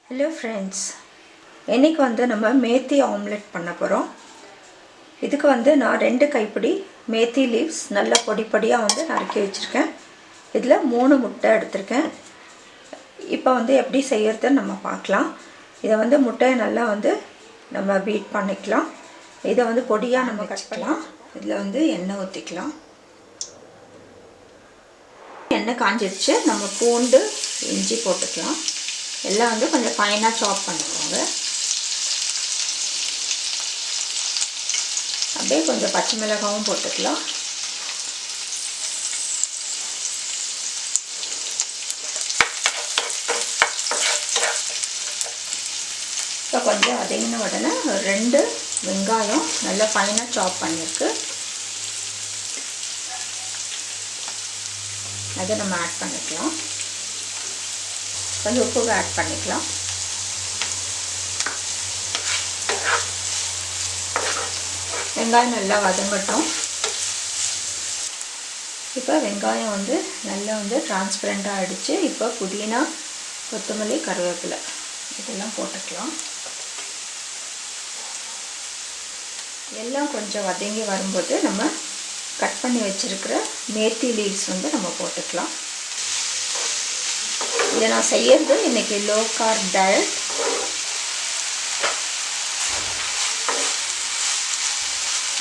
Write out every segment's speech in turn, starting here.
Hello friends इनके வந்து நம்ம மேத்தி ஆம்லெட் பண்ண போறோம் இதுக்கு வந்து நான் 2 கைப்பிடி மேத்தி லீவ்ஸ் நல்ல பொடி பொடியா வந்து நறுக்கி வச்சிருக்கேன் இதுல 3 முட்டை எடுத்துர்க்கேன் இப்போ வந்து எப்படி செய்யறது நம்ம பார்க்கலாம் இத வந்து முட்டையை நல்லா வந்து நம்ம பீட் பண்ணிக்கலாம் இத வந்து பொடியா நம்ம கட் பண்ணலாம் இதுல வந்து எண்ணெய் ஊத்திக்கலாம் எண்ணெய் காஞ்சிருச்சு நம்ம பூண்டு இஞ்சி போட்டுக்கலாம் எல்லாம் வந்து கொஞ்சம் ஃபைனா சாப் பண்ணிக்கோங்க அப்படியே கொஞ்சம் பச்சை மிளகாயும் போட்டுக்கலாம் இப்போ கொஞ்சம் வதங்கின உடனே 2 வெங்காயம் நல்லா ஃபைனா சாப் பண்ணிருக்கு அதை நம்ம ஆட் பண்ணிக்கலாம் கொஞ்சம் உப்பு ஆட் பண்ணிக்கலாம் வெங்காயம் நல்லா வதங்கட்டும் இப்போ வெங்காயம் வந்து நல்லா வந்து டிரான்ஸ்பரண்டா ஆயிடுச்சு இப்போ புதினா கொத்தமல்லி கறிவேப்பிலை இதெல்லாம் போட்டுக்கலாம் எல்லாம் கொஞ்சம் வதங்கி வரும்போது நம்ம கட் பண்ணி வச்சிருக்கிற மேத்தி லீவ்ஸ் வந்து நம்ம போட்டுக்கலாம் இத நான் செய்யறது இன்னைக்கு லோ கார்ப் டயட்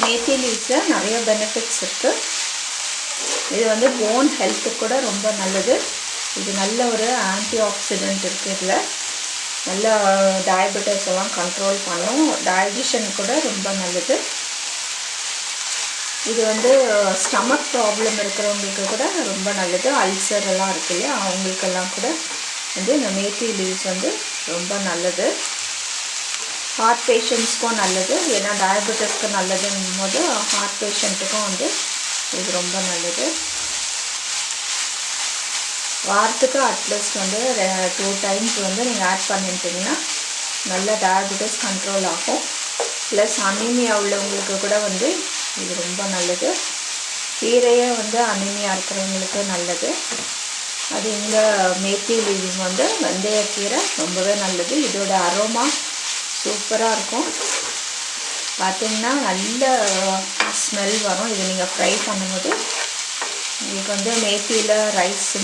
மேத்தி லீவ்ஸ்ல நிறைய பெனிஃபிட்ஸ் இருக்கு இது வந்து போன் ஹெல்த் கூட ரொம்ப நல்லது இது நல்ல ஒரு ஆன்டி ஆக்சிடென்ட் இருக்கு இதுல நல்ல டயபெட்டிஸ் எல்லாம் கண்ட்ரோல் பண்ணும் டைஜஷன் கூட ரொம்ப நல்லது இது வந்து ஸ்டமக் ப்ராப்ளம் இருக்கிறவங்களுக்கு கூட ரொம்ப நல்லது அல்சர் எல்லாம் இருக்குல்ல அவங்களுக்கெல்லாம் கூட வந்து இந்த மேத்தி லீவ்ஸ் வந்து ரொம்ப நல்லது ஹார்ட் பேஷண்ட்ஸ்க்கும் நல்லது ஏன்னா டயபெட்டிஸ்க்கு நல்லதுங்கும்போது ஹார்ட் பேஷண்ட்டுக்கும் வந்து இது ரொம்ப நல்லது வாரத்துக்கு அட்லீஸ்ட் வந்து 2 டைம்ஸ் வந்து நீங்கள் ஆட் பண்ணிட்டீங்கன்னா நல்ல டயபெட்டிஸ் கண்ட்ரோல் ஆகும் ப்ளஸ் அனீமியா உள்ளவங்களுக்கு கூட வந்து இது ரொம்ப நல்லது கீரையே வந்து அனீமியா இருக்கிறவங்களுக்கு நல்லது அது இந்த மேத்தி லீவ்ஸ் வந்து வெந்தயக்கீரை ரொம்பவே நல்லது இதோட அரோமா சூப்பரா இருக்கும் பாத்தீங்கன்னா நல்ல ஸ்மெல் வரும் இது நீங்க ஃப்ரை பண்ணும்போது உங்களுக்கு வந்து மேத்தில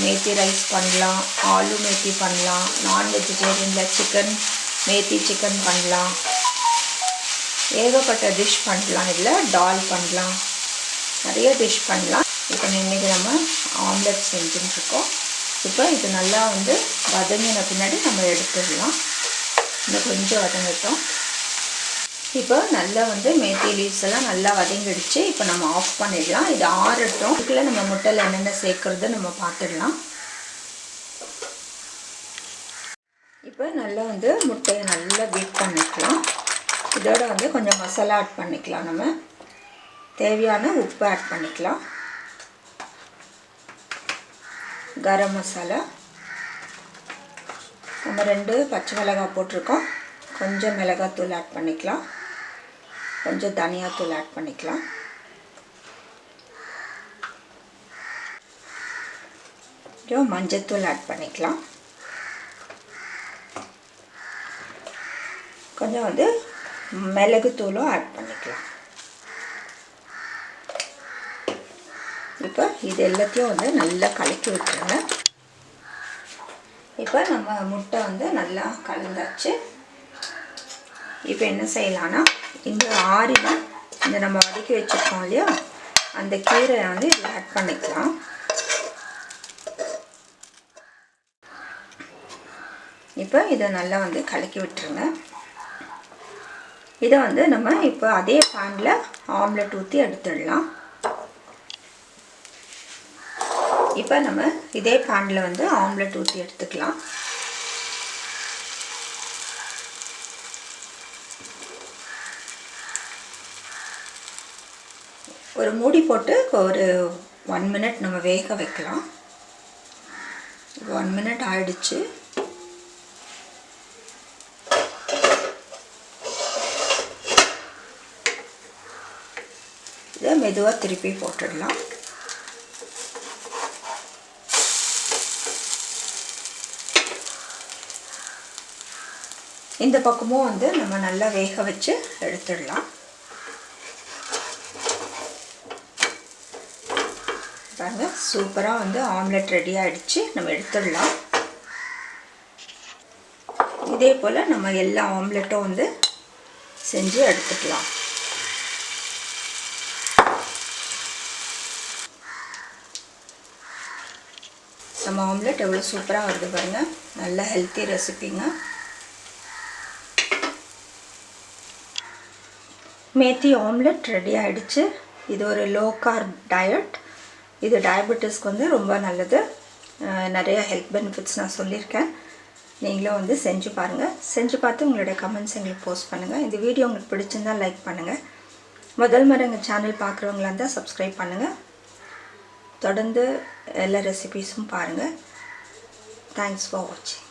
மேத்தி ரைஸ் பண்ணலாம் ஆலு மேத்தி பண்ணலாம் நான் வெஜிடேரியன்ல சிக்கன் மேத்தி சிக்கன் பண்ணலாம் ஏகப்பட்ட டிஷ் பண்ணலாம் இல்ல டால் பண்ணலாம் நிறைய டிஷ் பண்ணலாம் இப்போ இன்னைக்கு நம்ம ஆம்லெட் செஞ்சுட்டு இருக்கோம் இப்போ இது நல்லா வந்து வதங்கின பின்னாடி நம்ம எடுத்துடலாம் இன்னும் கொஞ்சம் வதங்கட்டும் இப்போ நல்லா வந்து மேத்தி லீவ்ஸ் எல்லாம் நல்லா வதங்கிடுச்சு இப்போ நம்ம ஆஃப் பண்ணிடலாம் இது ஆறட்டும் இதுல நம்ம முட்டைல என்னென்ன சேர்க்கறது நம்ம பார்த்துடலாம் இப்போ நல்லா வந்து முட்டையை நல்லா பீட் பண்ணிக்கலாம் இதோட வந்து கொஞ்சம் மசாலா ஆட் பண்ணிக்கலாம் நம்ம தேவையான உப்பு ஆட் பண்ணிக்கலாம் கரம் மசாலா நம்ம 2 பச்சை மிளகாய் போட்டுருக்கோம் கொஞ்சம் மிளகாய் தூள் ஆட் பண்ணிக்கலாம் கொஞ்சம் தனியா தூள் ஆட் பண்ணிக்கலாம் கொஞ்சம் மஞ்சள் தூள் ஆட் பண்ணிக்கலாம் கொஞ்சம் வந்து மிளகு தூளும் ஆட் பண்ணிக்கலாம் இப்போ இது எல்லாத்தையும் வந்து நல்லா கலக்கி விட்டுருங்க இப்போ நம்ம முட்டை வந்து நல்லா கலந்தாச்சு இப்போ என்ன செய்யலாம்னா இந்த ஆறில இந்த நம்ம வதக்கி வச்சிருக்கோம் இல்லையா அந்த கீரை வந்து இதில் ஆட் பண்ணிக்கலாம் இப்போ இதை நல்லா வந்து கலக்கி விட்டுருங்க இதை வந்து நம்ம இப்போ அதே பேன்ல ஆம்லெட் ஊற்றி எடுத்துடலாம் இப்போ நம்ம இதே பேன்ல வந்து ஆம்லெட் ஊற்றி எடுத்துக்கலாம் ஒரு மூடி போட்டு ஒரு 1 மினிட் நம்ம வேக வைக்கலாம் 1 மினிட் ஆயிடுச்சு இதை மெதுவா திருப்பி போட்டுடலாம் இந்த பக்கமும் வந்து நம்ம நல்லா வேக வச்சு எடுத்துடலாம். பாருங்க சூப்பராக வந்து ஆம்லெட் ரெடி ஆகிடுச்சு. நம்ம எடுத்துடலாம். இதே போல் நம்ம எல்லா ஆம்லெட்டும் வந்து செஞ்சு எடுத்துக்கலாம். நம்ம ஆம்லெட் எவ்வளோ சூப்பராக வருது பாருங்கள். நல்ல ஹெல்த்தி ரெசிபிங்க. மேத்தி ஆம்லெட் ரெடி ஆகிடுச்சு. இது ஒரு லோ கார்ப் டயட். இது டயபெட்டிஸ்க்கு வந்து ரொம்ப நல்லது. நிறைய ஹெல்த் பெனிஃபிட்ஸ் நான் சொல்லியிருக்கேன். நீங்களும் வந்து செஞ்சு பாருங்கள். செஞ்சு பார்த்து உங்களுடைய கமெண்ட்ஸ் எங்களுக்கு போஸ்ட் பண்ணுங்கள். இந்த வீடியோ உங்களுக்கு பிடிச்சிருந்தால் லைக் பண்ணுங்கள். முதல் முறை எங்கள் சேனல் பார்க்குறவங்களா இருந்தால் சப்ஸ்கிரைப் பண்ணுங்கள். தொடர்ந்து எல்லா ரெசிபீஸும் பாருங்கள். தேங்க்ஸ் ஃபார் வாட்சிங்.